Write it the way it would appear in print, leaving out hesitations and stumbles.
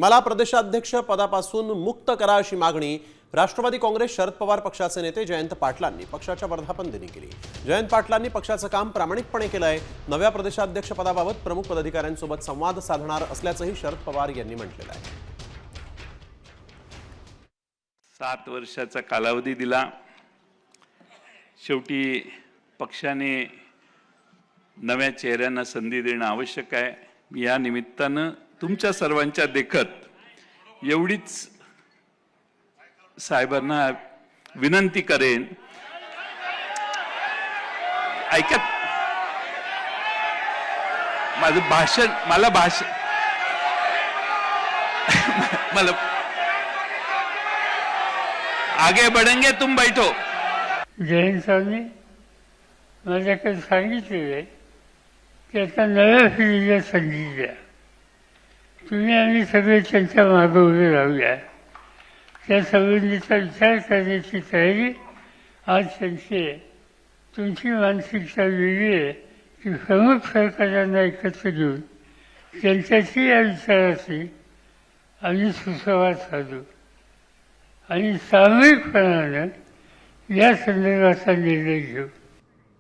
मला प्रदेशाध्यक्ष पदापासून मुक्त करा अशी मागणी राष्ट्रवादी काँग्रेस शरद पवार पक्षाचे नेते जयंत पाटलांनी पक्षाच्या वर्धापन दिनी केली। जयंत पाटलांनी पक्षाचं काम प्रामाणिकपणे केलंय। नव्या प्रदेशाध्यक्ष पदाबाबत प्रमुख पदाधिकाऱ्यांसोबत संवाद साधणार असल्याचंही शरद पवार यांनी म्हटलेलं आहे। 7 वर्षाचा कालावधी दिला। शेवटी पक्षाने नव्या चेहऱ्यांना संधी देणं आवश्यक आहे। मी या निमित्तानं तुमच्या सर्वांच्या देखत एवढीच साहेबांना विनंती करेन, ऐकत माझं भाषण मला आगे बढ़ेंगे तुम बैठो। जयंत साहेबांनी माझ्याकडे सांगितलेलं की आता नव्या पिढीला संधी द्या, तुम्ही आम्ही सगळे त्यांच्या मागे उभे राहूया। त्या संबंधीचा विचार करण्याची तयारी आज त्यांची आहे। तुमची मानसिकता वेगळी आहे की प्रमुख सहकार्यांना एकत्र घेऊन त्यांच्याशी या विचाराशी आम्ही सुसंवाद साधू आणि सामूहिकपणानं या संदर्भाचा निर्णय घेऊ।